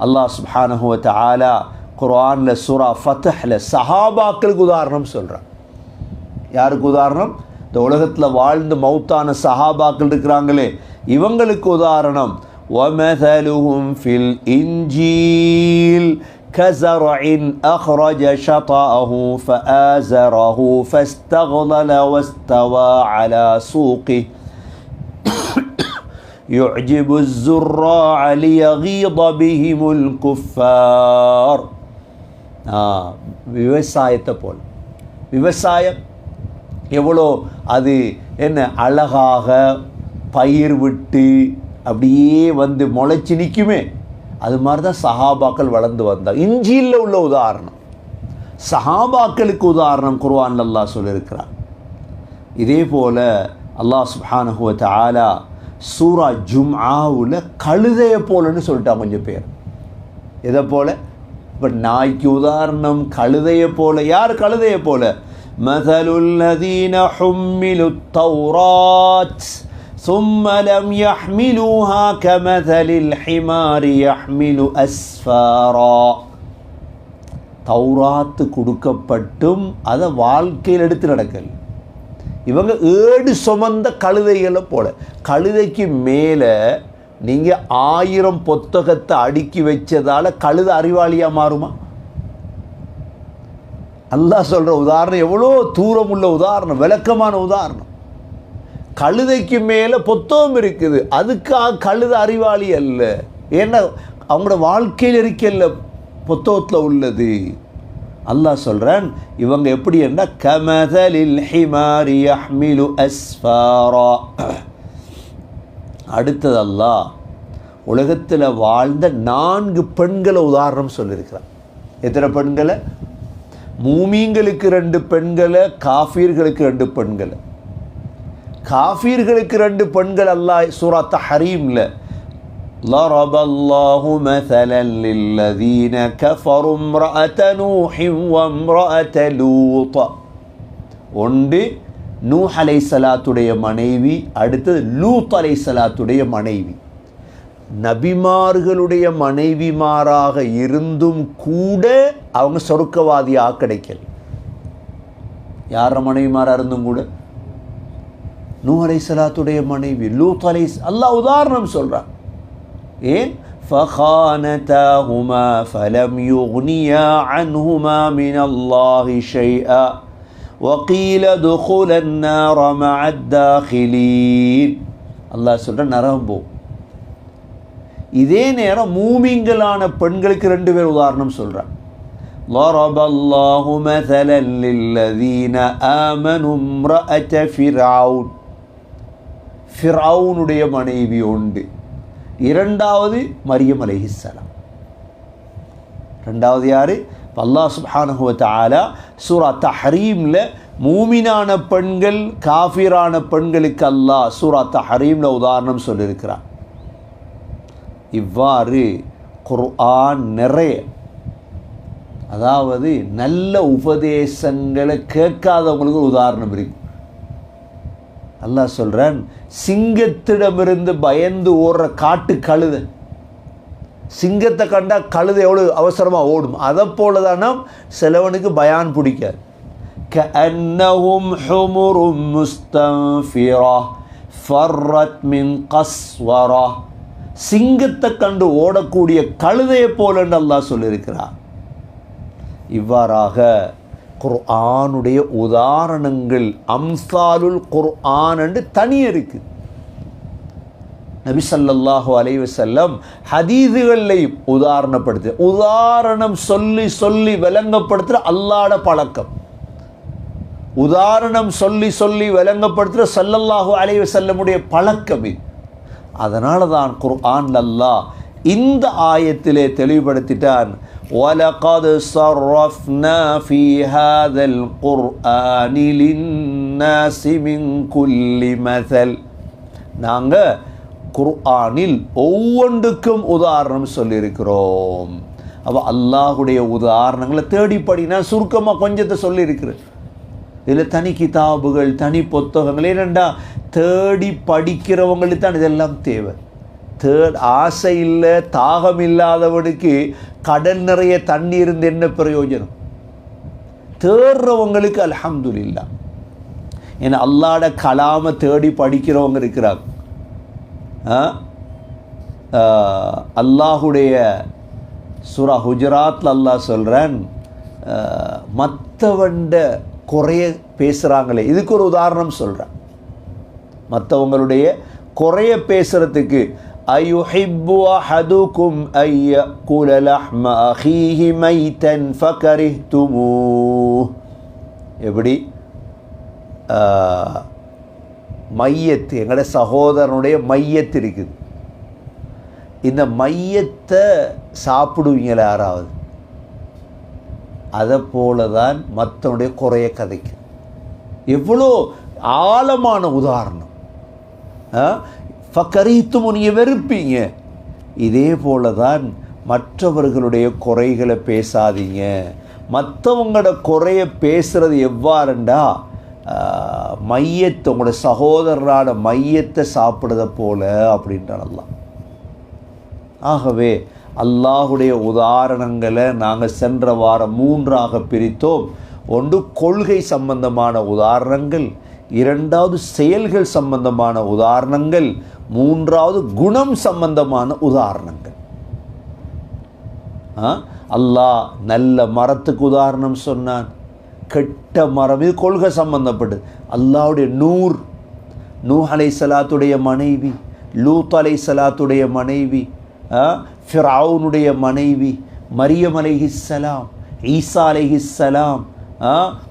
அல்லாஹ் சுப்ஹானஹு வ தஆலா குர்ஆனில் சூரா ஃபத்ஹில் சஹாபாக்களுக்கு உதாரணம் சொல்கிறான். யாருக்கு உதாரணம்? இந்த உலகத்தில் வாழ்ந்து மௌத்தான சஹாபாக்கள் இருக்கிறாங்களே இவங்களுக்கு உதாரணம். وَمَثَلُهُمْ فِي الْإِنْجِيلِ كَزَرْعٍ أَخْرَجَ شَطَأَهُ فَآزَرَهُ فَاسْتَغْلَظَ وَاسْتَوَى عَلَى سُوقِهِ يُعْجِبُ الزُّرَّاعَ لِيَغِيظَ بِهِمُ الْكُفَّارِ. விவசாயத்தை போல். விவசாயம் எவ்வளோ அது என்ன அழகாக பயிர் விட்டு அப்படியே வந்து முளைச்சி நிற்குமே, அது மாதிரி தான் சஹாபாக்கள் வளர்ந்து வந்தாங்க. இஞ்சியில் உள்ள உதாரணம், சஹாபாக்களுக்கு உதாரணம் குர்ஆன்ல அல்லாஹ் சொல்லியிருக்கிறார். இதே போல் அல்லாஹ் சுப்ஹானஹு வ தஆலா சூரா ஜும்ஆவில் கழுதையை போலன்னு சொல்லிட்டான் கொஞ்சம் பேர். எதை போல? இப்போ நாய்க்கு உதாரணம் கழுதையை போல. யார் கழுதையை போல? மஸலுல் லதீன ஹும்மிலுத் தௌராத் ثم لم يحملوها كمثل الحمار يحمل أسفارا. தௌராத்து கொடுக்கப்பட்டும் அதை வாழ்க்கையில் எடுத்து நடக்கல. இவங்க ஏடு சுமந்த கழுதைகளை போல. கழுதைக்கு மேலே நீங்கள் 1000 புத்தகத்தை அடுக்கி வச்சதால் கழுதை அறிவாளியாக மாறுமா? அல்லாஹ் சொல்கிற உதாரணம் எவ்வளோ தூரம் உள்ள உதாரணம், விளக்கமான உதாரணம். கழுதைக்கு மேலே புத்தகம் இருக்குது, அதுக்காக கழுதை அறிவாளி அல்ல. ஏன்னா அவங்களோட வாழ்க்கையில் இருக்கல புத்தகத்தில் உள்ளது. அல்லாஹ் சொல்கிறான் இவங்க எப்படி என்ன, கமதலில் ஹிமாரி யஹ்மிலு அஸ்ஃபாரா. அடுத்தது அல்லாஹ் உலகத்தில் வாழ்ந்த 4 பெண்களை உதாரணம் சொல்லியிருக்கிறான். எத்தனை பெண்களை? மூமீன்களுக்கு 2 பெண்களை, காஃபீர்களுக்கு 2 பெண்களை. காஃபீர்களுக்கு 2 பெண்கள் அல்லாஹ் சூரா தஹரீம்ல ضرب الله مثلا للذين كفروا امرأة نوح وامرأة لوط. ஒன்று நூஹ் அலைஹிஸ்ஸலாத்துடைய மனைவி, அடுத்தது லூத் அலைஹிஸ்ஸலாத்துடைய மனைவி. நபிமார்களுடைய மனைவிமாராக இருந்தும் கூட அவங்க சொர்க்கவாதியாக கிடைக்கல. யார மனைவிமாராக இருந்தும் கூட? நூஹ் அலைஹிஸ்ஸலாத்துடைய மனைவி, லூத் அல்லாஹ் உதாரணம் சொல்கிறான். ஏன்? فَخَانَتَاهُمَا فَلَمْ يُغْنِيَا عَنْهُمَا مِنَ اللَّهِ شَيْئًا وَقِيلَ ادْخُلَا النَّارَ مَعَ الدَّاخِلِينَ. அல்லாஹ் சொல்கிற நரகம் போ. இதே நேரம் மூமின்களான பெண்களுக்கு 2 பேர் உதாரணம் சொல்கிறான். ضرب الله مثلا للذين آمنوا امرأة فرعون. ஃபிர்அவுனுடைய மனைவி உண்டு. இரண்டாவது மரியம் அலைஹிஸ்ஸலாம். ரெண்டாவது யார்? அல்லாஹ் சுப்ஹானஹு வ தஆலா சூரா தஹரீம்ல மூமினான பெண்கள், காஃபிரான பெண்களுக்கு அல்லாஹ் சூரா தஹரீம்ல உதாரணம் சொல்லியிருக்கிறார். இவ்வாறு குர்ஆன் நிறைய, அதாவது நல்ல உபதேசங்களை கேட்காதவங்களுக்கு உதாரணம் இருக்கு. அல்லாஹ் சொல்கிறான், சிங்கத்திடமிருந்து பயந்து ஓடுற காட்டு கழுதை, சிங்கத்தை கண்டா கழுதை எவ்வளோ அவசரமாக ஓடும், அதை போல தானே சிலவனுக்கு பயான் பிடிக்காது. கஅன்னஹும் ஹுமுரும் முஸ்தன்ஃபிரா ஃபர்ரத் மின் கஸ்வரா. சிங்கத்தை கண்டு ஓடக்கூடிய கழுதையை போலன்னு அல்லாஹ் சொல்லியிருக்கிறார். இவ்வாறாக குர்ஆனுடைய உதாரணங்கள், அம்சாலுல் குர்ஆன் என்று தனியாக இருக்குது. நபி ஸல்லல்லாஹு அலைஹி வஸல்லம் ஹதீஸுகளையும் உதாரணம் சொல்லி சொல்லி விளங்கப்படுத்துகிற அல்லாஹ்வுடைய பழக்கம். உதாரணம் சொல்லி சொல்லி விளங்கப்படுத்துகிற ஸல்லல்லாஹு அலைஹி வஸல்லமுடைய பழக்கம் இது. அதனால தான் குர்ஆன் அல்லாஹ் இந்த ஆயத்திலே தெளிவுபடுத்திட்டான், وَلَقَدْ صَرَّفْنَا فِي هَذَا الْقُرْآنِ لِلنَّاسِ مِنْ كُلِّ مَثَلٍ. நாங்கள் குர்ஆனில் ஒவ்வொன்றுக்கும் உதாரணம் சொல்லியிருக்கிறோம். அப்போ அல்லாஹுடைய உதாரணங்களை தேடிப்படினா சுருக்கமாக கொஞ்சத்தை சொல்லியிருக்கிறேன். இதில் தனி கிதாபுகள், தனி புத்தகங்கள், ஏனெண்டா தேடி படிக்கிறவங்களுக்கு தான் இதெல்லாம் தேவை. ஆசை இல்லை, தாகம் இல்லாதவனுக்கு கடல் நிறைய தண்ணி இருந்து என்ன பிரயோஜனம்? தேடுறவங்களுக்கு அல்ஹம்துலில்லாஹ். ஏன்னா அல்லாஹ்வுடைய கலாமை தேடி படிக்கிறவங்க இருக்கிறாங்க. அல்லாஹுடைய சூரா ஹுஜராத்தில் அல்லாஹ் சொல்கிறான், மற்றவண்ட குறைய பேசுகிறாங்களே, இதுக்கு ஒரு உதாரணம் சொல்கிறேன். மற்றவங்களுடைய குறைய பேசுகிறதுக்கு, அயுஹிப்பு அஹதுக்கும் அய்யகுல லஹ்ம அஹீஹி மைத்தன் ஃபகரிஹ்துமூஹ். எப்படி மையத்து, எங்களோட சகோதரனுடைய மையத்து இருக்குது, இந்த மையத்தை சாப்பிடுவீங்களா யாராவது? அதை போல தான் மற்றவனுடைய குறைய கதைக்கு. எவ்வளோ ஆழமான உதாரணம். ஃபக்கரீத்தும் நீங்கள் வெறுப்பீங்க. இதே போல தான் மற்றவர்களுடைய குறைகளை பேசாதீங்க. மற்றவங்களோட குறைய பேசுகிறது எவ்வாறுண்டா, மையத்தை, உங்களோட சகோதரரான மையத்தை சாப்பிடுறத போல அப்படின்றான் அல்லாஹ். ஆகவே அல்லாஹுடைய உதாரணங்களை நாங்கள் சென்ற வாரம் 3ஆக பிரித்தோம். ஒன்று கொள்கை சம்பந்தமான உதாரணங்கள், 2வது செயல்கள் சம்பந்தமான உதாரணங்கள், 3வது குணம் சம்பந்தமான உதாரணங்கள். அல்லாஹ் நல்ல மரத்துக்கு உதாரணம் சொன்னான், கெட்ட மரம், இது கொள்கை சம்பந்தப்பட்டது. அல்லாஹ்வுடைய நூஹ் அலைஹிஸ்ஸலாத்துடைய மனைவி, லூத் அலைஹிஸ்ஸலாத்துடைய மனைவி, ஃபிரௌனுடைய மனைவி, மரியம் அலைஹிஸ்ஸலாம், ஈசா அலைஹிஸ்ஸலாம்,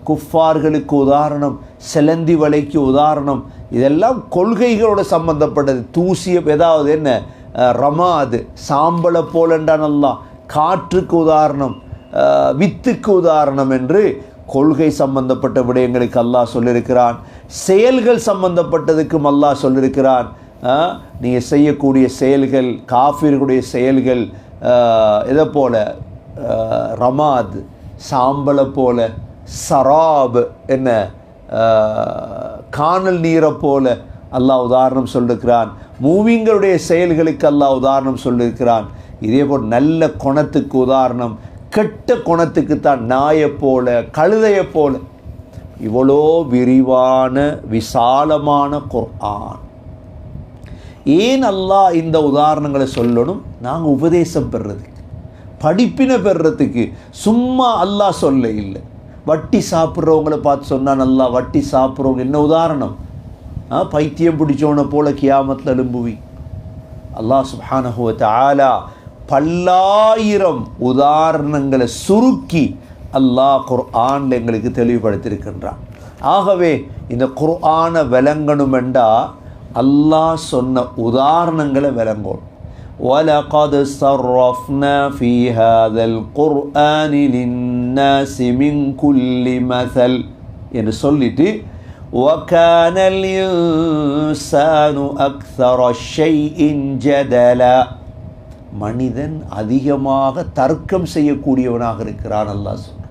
குஃபார்களுக்கு உதாரணம், செலந்தி வலைக்கு உதாரணம். இதெல்லாம் கொள்கைகளோட சம்பந்தப்பட்டது. தூசிய ஏதாவது என்ன ரமாது சாம்பலை போலண்டான் அல்லாஹ். காற்றுக்கு உதாரணம், வித்துக்கு உதாரணம் என்று கொள்கை சம்பந்தப்பட்ட விடயங்களுக்கு அல்லாஹ் சொல்லியிருக்கிறான். செயல்கள் சம்பந்தப்பட்டதுக்கும் அல்லாஹ் சொல்லியிருக்கிறான். நீங்கள் செய்யக்கூடிய செயல்கள், காஃபிர்களுடைய செயல்கள் இதை போல, ரமாத் சாம்பலை போல, சராப் என்ன காணல் நீரை போல அல்லாஹ் உதாரணம் சொல்லியிருக்கிறான். மூவிங்களுடைய செயல்களுக்கு அல்லாஹ் உதாரணம் சொல்லியிருக்கிறான். இதே போல் நல்ல குணத்துக்கு உதாரணம், கெட்ட குணத்துக்கு தான் நாயை போல, கழுதையை போல. இவ்வளோ விரிவான விசாலமான குர்ஆன். ஏன் அல்லாஹ் இந்த உதாரணங்களை சொல்லணும்? நாங்கள் உபதேசம் பெறுறதுக்கு, படிப்பினை பெறுறதுக்கு. சும்மா அல்லாஹ் சொல்ல இல்லை. வட்டி சாப்பிட்றவங்கள பார்த்து சொன்னான் அல்லாஹ், வட்டி சாப்பிட்றவங்க என்ன உதாரணம்? பைத்தியம் பிடிச்சவனை போல கியாமத்தில் எழும்புவி. அல்லாஹ் சுப்ஹானஹு வ தஆலா பல்லாயிரம் உதாரணங்களை சுருக்கி அல்லாஹ் குர்ஆனில் எங்களுக்கு தெளிவுபடுத்தியிருக்கின்றான். ஆகவே இந்த குர்ஆனை விளங்கணும் என்றால் அல்லாஹ் சொன்ன உதாரணங்களை விளங்கணும். وَلَقَدْ صَرَّفْنَا فِي هَذَا الْقُرْآنِ لِلنَّاسِ مِنْ كُلِّ مَثَلٍ என்று சொல்லிட்டு وَكَانَ الْإِنسَانُ أَكْثَرَ شَيْءٍ جَدَلًا, மனிதன் அதிகமாக தர்க்கம் செய்யக்கூடியவனாக இருக்கிறான். அல்லாஹ் சொல்றான்.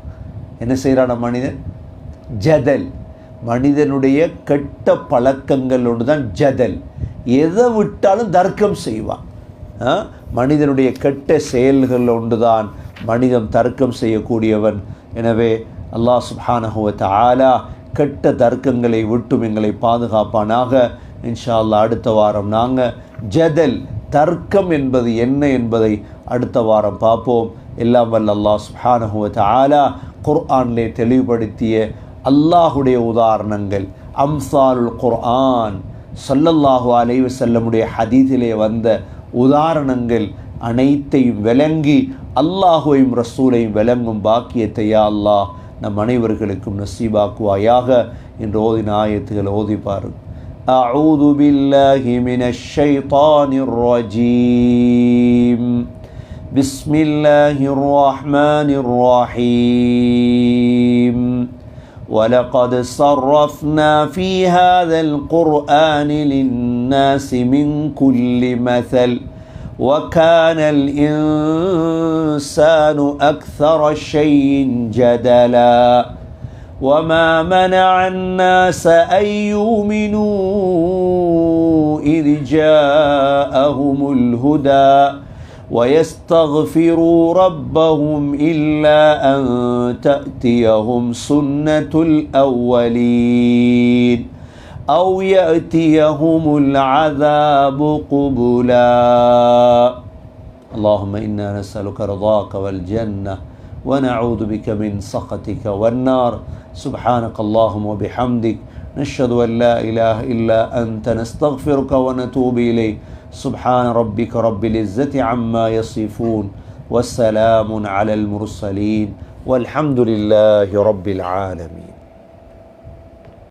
என்ன செய்கிறான மனிதன்? ஜதல். மனிதனுடைய கெட்ட பழக்கங்கள் ஒன்று தான் ஜதல். எதை விட்டாலும் தர்க்கம் செய்வான். மனிதனுடைய கெட்ட செயல்கள் ஒன்று தான் மனிதன் தர்க்கம் செய்யக்கூடியவன். எனவே அல்லாஹ் சுப்ஹானஹு வ தஆலா கெட்ட தர்க்கங்களை விட்டும் எங்களை பாதுகாப்பானாக. இன்ஷா அல்லாஹ் அடுத்த வாரம் நாங்கள் ஜதல், தர்க்கம் என்பது என்ன என்பதை அடுத்த வாரம் பார்ப்போம். எல்லாம் வல்ல அல்லாஹ் சுப்ஹானஹு வ தஆலா குர்ஆனிலே தெளிவுபடுத்திய அல்லாஹுடைய உதாரணங்கள், அம்சாலுல் குர்ஆன், ஸல்லல்லாஹு அலைஹி வஸல்லமுடைய ஹதீஸிலே வந்த உதாரணங்கள் அனைத்தையும் விளங்கி அல்லாஹுவையும் ரசூலையும் விளங்கும் பாக்கியத்தை யா அல்லாஹ் நம் அனைவர்களுக்கும் நசீபாக்குவாயாக. என்று ஓதின ஆயத்துக்களை ஓதி பாருங்கள். أعوذ بالله من الشيطان الرجيم. بسم الله الرحمن الرحيم. ولقد صرفنا في هذا القرآن للناس من كل مثل وكان الإنسان أكثر شيء جدلا وما منع الناس أن يؤمنوا إذ جاءهم الهدى ويستغفروا ربهم إلا أن تأتيهم سنة الأولين أو يأتيهم العذاب قبلا. اللهم إنا نسألك رضاك والجنة ونعوذ بك من سخطك والنار. سبحانك اللهم وبحمدك نشهد أن لا إله إلا أنت نستغفرك ونتوب إليك. سبحان ربك رب العزة عما يصفون والسلام على المرسلين والحمد لله رب العالمين.